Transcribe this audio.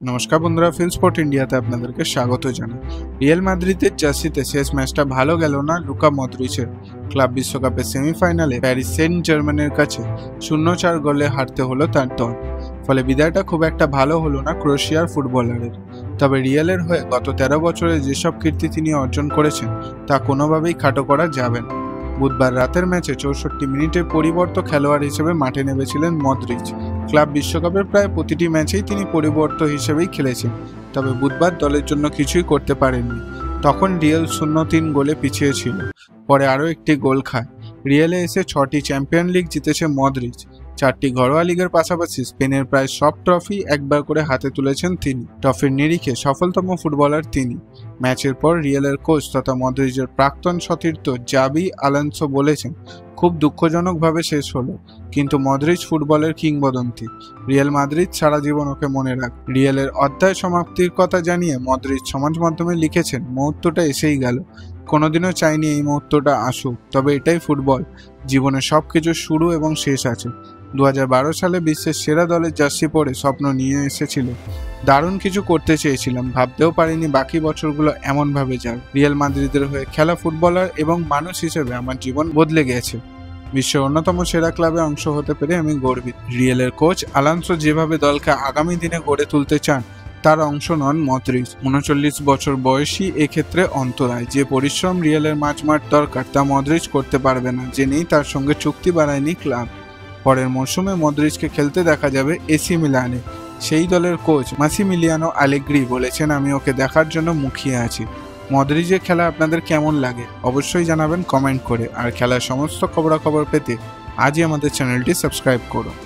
নমস্কার বন্ধুরা, ফিলস্পট ইন্ডিয়াতে আপনাদেরকে স্বাগত জানাই। রিয়াল মাদ্রিদের জার্সিতে শেষ ম্যাচটা ভালো গেল না লুকা মদ্রিচের। ক্লাব বিশ্বকাপের সেমিফাইনালে প্যারিস সেন্ট জার্মানের কাছে 0-4 গোলে হারতে হলো তার দল। ফলে বিদায়টা খুব একটা ভালো হলো না ক্রোয়েশিয়ার ফুটবলারের। তবে রিয়ালের হয়ে গত 13 বছরে যেসব কীর্তি তিনি অর্জন করেছেন তা কোনোভাবেই খাটো করা যাবে না। বুধবার রাতের ম্যাচে 64 মিনিটে পরিবর্তন খেলোয়াড় হিসেবে মাঠে নেমেছিলেন মদ্রিচ। ক্লাব বিশ্বকাপের প্রায় প্রতিটি ম্যাচেই তিনি পরিবর্তন হিসেবেই খেলেছেন, তবে বুধবার দলের জন্য কিছুই করতে পারেননি। তখন রিয়াল 0-3 গোলে পিছিয়ে ছিল, পরে আরও একটি গোল খায়। রিয়ালে এসে 6টি চ্যাম্পিয়ন লিগ জিতেছে মদ্রিচ। 4টি ঘরোয়া লিগের পাশাপাশি স্পেনের প্রায় সব ট্রফি একবার করে হাতে তুলেছেন তিনি। ট্রফির নিরিখে সফলতম ফুটবলার তিনি। ম্যাচের পর রিয়ালের কোচ তথা মদ্রিচের প্রাক্তন সতীর্থ জাবি আলোনসো বলেছেন, খুব দুঃখজনকভাবে শেষ হলো, কিন্তু মদ্রিচ ফুটবলের কিংবদন্তি। রিয়াল মাদ্রিদ সারা জীবন ওকে মনে রাখ। রিয়ালের অধ্যায় সমাপ্তির কথা জানিয়ে মদ্রিচ সমাজ মাধ্যমে লিখেছেন, মুহূর্তটা এসেই গেল, কোনোদিনও চাইনি এই মুহূর্তটা আসুক, তবে এটাই ফুটবল, জীবনে সবকিছু শুরু এবং শেষ আছে। 2012 সালে বিশ্বের সেরা দলের জার্সি পরে স্বপ্ন নিয়ে এসেছিল, দারুণ কিছু করতে চেয়েছিলাম, ভাবতেও পারিনি বাকি বছরগুলো এমনভাবে যাবে। রিয়াল মাদ্রিদের হয়ে খেলা ফুটবলার এবং মানুষ হিসেবে আমার জীবন বদলে গেছে। বিশ্বের অন্যতম সেরা ক্লাবে অংশ হতে পেরে আমি গর্বিত। রিয়ালের কোচ আলোনসো যেভাবে দলকে আগামী দিনে গড়ে তুলতে চান তার অংশ নন মদ্রিচ। 39 বছর বয়সী এক্ষেত্রে অন্তরায়। যে পরিশ্রম রিয়ালের মাঝমাঠ দরকার তা মদ্রিচ করতে পারবে না, জেনেই তার সঙ্গে চুক্তি বাড়ায়নি ক্লাব। পরের মরশুমে মদ্রিচকে খেলতে দেখা যাবে এসি মিলানে। সেই দলের কোচ মাসিমিলিয়ানো আলেগ্রি বলেছেন, আমি ওকে দেখার জন্য মুখিয়ে আছি। মদ্রিচের খেলা আপনাদের কেমন লাগে অবশ্যই জানাবেন কমেন্ট করে। আর খেলার সমস্ত খবরাখবর পেতে আজই আমাদের চ্যানেলটি সাবস্ক্রাইব করুন।